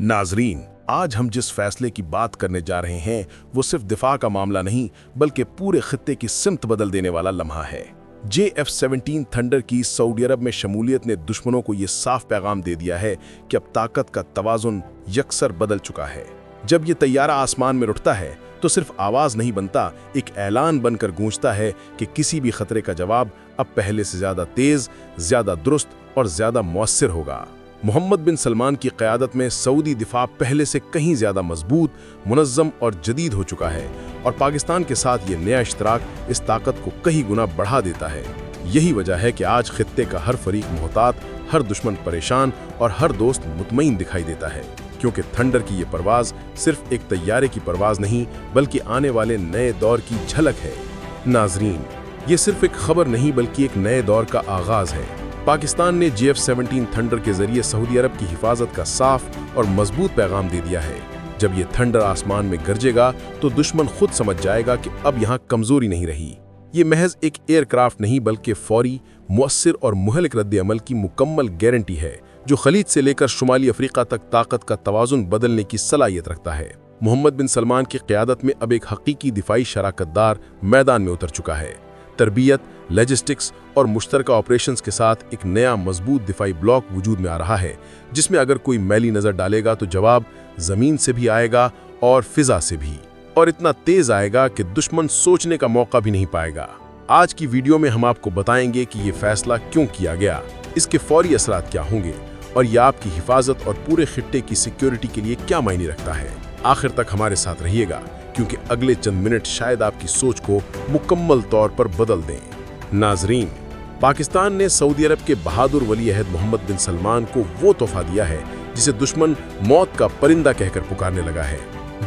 नाजरीन, आज हम जिस फैसले की बात करने जा रहे हैं वो सिर्फ दिफा का मामला नहीं बल्कि पूरे खित्ते की सिमत बदल देने वाला लम्हा है। JF-17 थंडर की सऊदी अरब में शमूलियत ने दुश्मनों को ये साफ पैगाम दे दिया है कि अब ताकत का तवाजुन यकसर बदल चुका है। जब ये तैयारा आसमान में उठता है तो सिर्फ आवाज नहीं बनता, एक ऐलान बनकर गूंजता है कि किसी भी खतरे का जवाब अब पहले से ज्यादा तेज, ज्यादा दुरुस्त और ज्यादा मौसर होगा। मोहम्मद बिन सलमान की क़यादत में सऊदी दिफा पहले से कहीं ज्यादा मजबूत, मुनज़्ज़म और जदीद हो चुका है और पाकिस्तान के साथ ये नया इश्तराक इस ताकत को कई गुना बढ़ा देता है। यही वजह है कि आज खित्ते का हर फरीक मोहतात, हर दुश्मन परेशान और हर दोस्त मुतमईन दिखाई देता है, क्योंकि थंडर की ये परवाज सिर्फ एक तैयारे की परवाज नहीं बल्कि आने वाले नए दौर की झलक है। नाजरीन, ये सिर्फ एक खबर नहीं बल्कि एक नए दौर का आगाज है। पाकिस्तान ने JF-17 थंडर के जरिए सऊदी अरब की हिफाजत का साफ और मजबूत पैगाम दे दिया है। जब ये थंडर आसमान में गरजेगा तो दुश्मन खुद समझ जाएगा कि अब यहाँ कमजोरी नहीं रही। ये महज एक एयरक्राफ्ट नहीं बल्कि फौरी, मुअस्सिर और मुहलिक रद्द-ए-अमल की मुकम्मल गारंटी है, जो खलीज से लेकर शुमाली अफ्रीका तक ताकत का तवाजुन बदलने की सलाहियत रखता है। मोहम्मद बिन सलमान की क़यादत में अब एक हकीकी दिफाई शराकतदार मैदान में उतर चुका है। तरबियत, लॉजिस्टिक्स और मुश्तरका ऑपरेशंस के साथ एक नया मजबूत दिफाई ब्लॉक वजूद में आ रहा है, जिसमें अगर कोई मैली नजर डालेगा तो जवाब जमीन से भी आएगा और फिजा से भी, और इतना तेज आएगा कि दुश्मन सोचने का मौका भी नहीं पाएगा। आज की वीडियो में हम आपको बताएंगे कि ये फैसला क्यों किया गया, इसके फौरी असरात क्या होंगे और ये आपकी हिफाजत और पूरे खित्ते की सिक्योरिटी के लिए क्या मायने रखता है। आखिर तक हमारे साथ रहिएगा, क्योंकि अगले चंद मिनट शायद आपकी सोच को मुकम्मल तौर पर बदल दें। नाजरीन, पाकिस्तान ने सऊदी अरब के बहादुर वली अहद मोहम्मद बिन सलमान को वो तोहफा दिया है जिसे दुश्मन मौत का परिंदा कहकर पुकारने लगा है।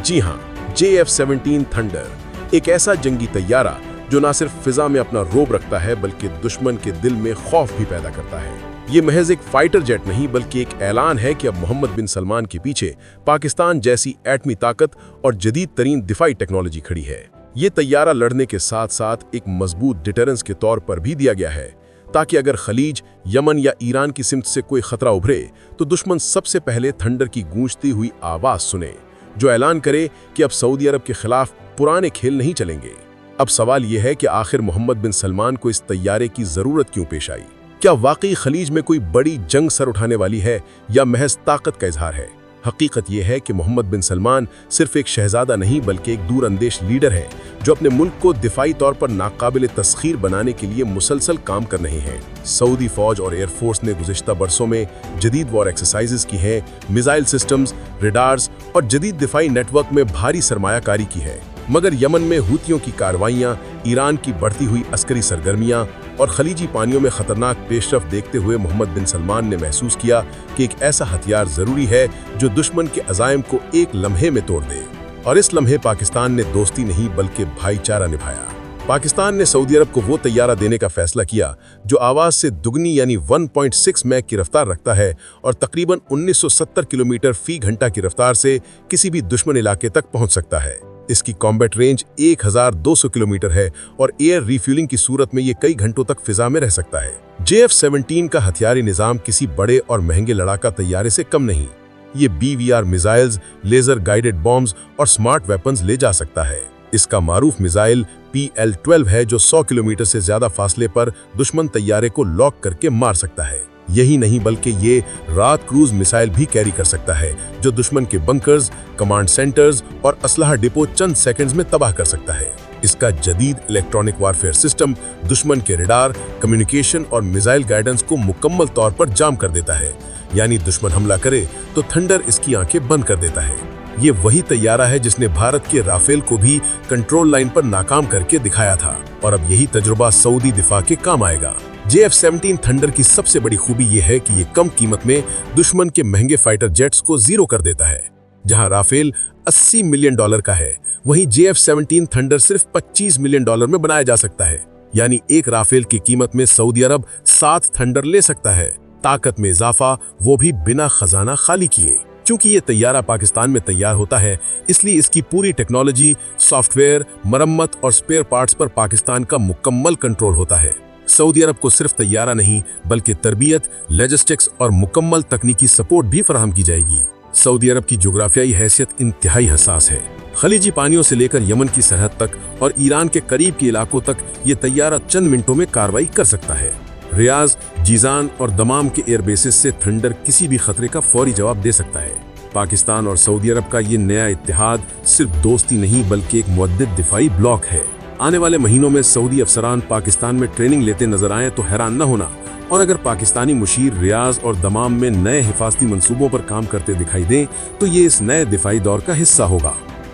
जी हाँ, JF-17 थंडर, एक ऐसा जंगी तैयारा जो न सिर्फ फिजा में अपना रोब रखता है बल्कि दुश्मन के दिल में खौफ भी पैदा करता है। ये महज एक फाइटर जेट नहीं बल्कि एक ऐलान है कि अब मोहम्मद बिन सलमान के पीछे पाकिस्तान जैसी एटमी ताकत और जदीद तरीन दिफाई टेक्नोलॉजी खड़ी है। ये तैयारा लड़ने के साथ साथ एक मजबूत डिटरेंस के तौर पर भी दिया गया है, ताकि अगर खलीज, यमन या ईरान की सिमत से कोई खतरा उभरे तो दुश्मन सबसे पहले थंडर की गूंजती हुई आवाज सुने, जो ऐलान करे कि अब सऊदी अरब के खिलाफ पुराने खेल नहीं चलेंगे। अब सवाल यह है कि आखिर मोहम्मद बिन सलमान को इस तैयारे की जरूरत क्यों पेश आई? क्या वाकई खलीज में कोई बड़ी जंग सर उठाने वाली है या महज ताकत का इजहार है? हकीकत यह है कि मोहम्मद बिन सलमान सिर्फ एक शहजादा नहीं बल्कि एक दूरअंदेश लीडर है, जो अपने मुल्क को दिफाई तौर पर नाकाबिल तस्खीर बनाने के लिए मुसलसल काम कर रहे हैं। सऊदी फौज और एयरफोर्स ने गुज़िश्ता बरसों में जदीद वॉर एक्सरसाइजेस की हैं, मिसाइल सिस्टम्स, रेडार्स और जदीद दिफाई नेटवर्क में भारी सरमायाकारी की है। मगर यमन में हूतियों की कार्रवाइयां, ईरान की बढ़ती हुई अस्करी सरगर्मियां और खलीजी पानियों में खतरनाक पेशरफ देखते हुए मोहम्मद बिन सलमान ने महसूस किया कि एक ऐसा हथियार जरूरी है जो दुश्मन के अज़ाइम को एक लम्हे में तोड़ दे। और इस लम्हे पाकिस्तान ने दोस्ती नहीं बल्कि भाईचारा निभाया। पाकिस्तान ने सऊदी अरब को वो तैयारा देने का फैसला किया जो आवाज से दुगनी यानी 1.6 मैक की रफ्तार रखता है और तकरीबन 1970 किलोमीटर फी घंटा की रफ्तार से किसी भी दुश्मन इलाके तक पहुंच सकता है। इसकी कॉम्बैट रेंज 1200 किलोमीटर है और एयर रिफ्यूलिंग की सूरत में ये कई घंटों तक फिजा में रह सकता है। JF-17 का हथियारी निजाम किसी बड़े और महंगे लड़ाका तैयारे से कम नहीं। ये BVR missiles, laser guided bombs और स्मार्ट वेपन्स ले जा सकता है। इसका मारूफ मिसाइल PL-12 है जो 100 किलोमीटर से ज्यादा फासले पर दुश्मन तैयारे को लॉक करके मार सकता है। यही नहीं बल्कि ये रात क्रूज मिसाइल भी कैरी कर सकता है, जो दुश्मन के बंकर्स, कमांड सेंटर्स और असलहा डिपो चंद सेकंड्स में तबाह कर सकता है। इसका जदीद इलेक्ट्रॉनिक वारफेयर सिस्टम दुश्मन के रडार, कम्युनिकेशन और मिसाइल गाइडेंस को मुकम्मल तौर पर जाम कर देता है, यानी दुश्मन हमला करे तो थंडर इसकी आंखें बंद कर देता है। ये वही तैयारा है जिसने भारत के राफेल को भी कंट्रोल लाइन पर नाकाम करके दिखाया था, और अब यही तजुर्बा सऊदी दिफा के काम आएगा। JF-17 थंडर की सबसे बड़ी खूबी यह है कि ये कम कीमत में दुश्मन के महंगे फाइटर जेट्स को जीरो कर देता है। जहां राफेल $80 मिलियन का है, वहीं JF-17 थंडर सिर्फ $25 मिलियन में बनाया जा सकता है। यानी एक राफेल की कीमत में सऊदी अरब 7 थंडर ले सकता है। ताकत में इजाफा, वो भी बिना खजाना खाली किए। चूंकि ये तैयारा पाकिस्तान में तैयार होता है, इसलिए इसकी पूरी टेक्नोलॉजी, सॉफ्टवेयर, मरम्मत और स्पेयर पार्ट्स पर पाकिस्तान का मुकम्मल कंट्रोल होता है। सऊदी अरब को सिर्फ तैयारा नहीं बल्कि तरबियत, लॉजिस्टिक्स और मुकम्मल तकनीकी सपोर्ट भी फराहम की जाएगी। سعودی عرب کی جغرافیائی حیثیت انتہائی حساس ہے۔ خلیجی پانیوں سے لے کر یمن کی سرحد تک اور ایران کے قریب کے علاقوں تک یہ طیارہ چند منٹوں میں کارروائی کر سکتا ہے۔ ریاض، جیزان اور دمام کے ایئر بیسز سے تھنڈر کسی بھی خطرے کا فوری جواب دے سکتا ہے۔ پاکستان اور سعودی عرب کا یہ نیا اتحاد صرف دوستی نہیں بلکہ ایک متعدد دفاعی بلاک ہے۔ آنے والے مہینوں میں سعودی افسران پاکستان میں ٹریننگ لیتے نظر آئیں تو حیران نہ ہونا، اور اگر پاکستانی مشیر ریاض اور دمام میں نئے حفاظتی منصوبوں پر کام کرتے دکھائی دیں تو یہ اس نئے دفاعی دور کا حصہ ہوگا۔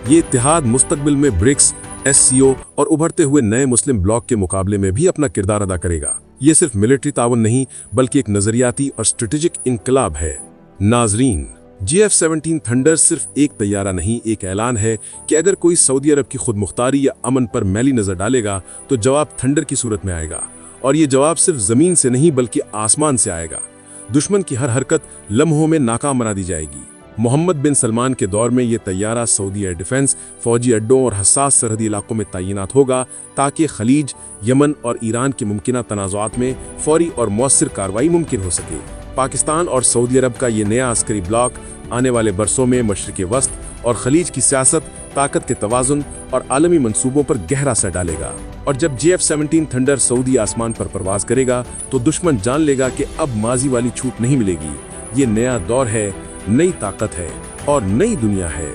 یہ اتحاد مستقبل میں برکس، SCO اور ابھرتے ہوئے نئے مسلم بلاک کے مقابلے میں بھی اپنا کردار ادا کرے گا۔ یہ صرف ملٹری تعاون نہیں بلکہ ایک نظریاتی اور اسٹریٹجک انقلاب ہے۔ ناظرین، GF-17 تھنڈر صرف ایک طیارہ نہیں، ایک اعلان ہے کہ اگر کوئی سعودی عرب کی خود مختاری یا امن پر میلی نظر ڈالے گا تو جواب تھنڈر کی صورت میں آئے گا، اور یہ جواب صرف زمین سے نہیں بلکہ آسمان سے آئے گا۔ دشمن کی ہر حرکت لمحوں میں ناکام بنا دی جائے گی۔ محمد بن سلمان کے دور میں یہ طیارہ سعودی ایئر ڈیفنس، فوجی اڈوں اور حساس سرحدی علاقوں میں تعینات ہوگا تاکہ خلیج، یمن اور ایران کے ممکنہ تنازعات میں فوری اور مؤثر کارروائی ممکن ہو سکے۔ پاکستان اور سعودی عرب کا یہ نیا عسکری بلاک آنے والے برسوں میں مشرق وسط اور خلیج کی سیاست، طاقت کے توازن اور عالمی منصوبوں پر گہرا اثر ڈالے گا۔ اور جب GF-17 تھنڈر سعودی آسمان پر پرواز کرے گا تو دشمن جان لے گا کہ اب ماضی والی چھوٹ نہیں ملے گی۔ یہ نیا دور ہے، نئی طاقت ہے اور نئی دنیا ہے۔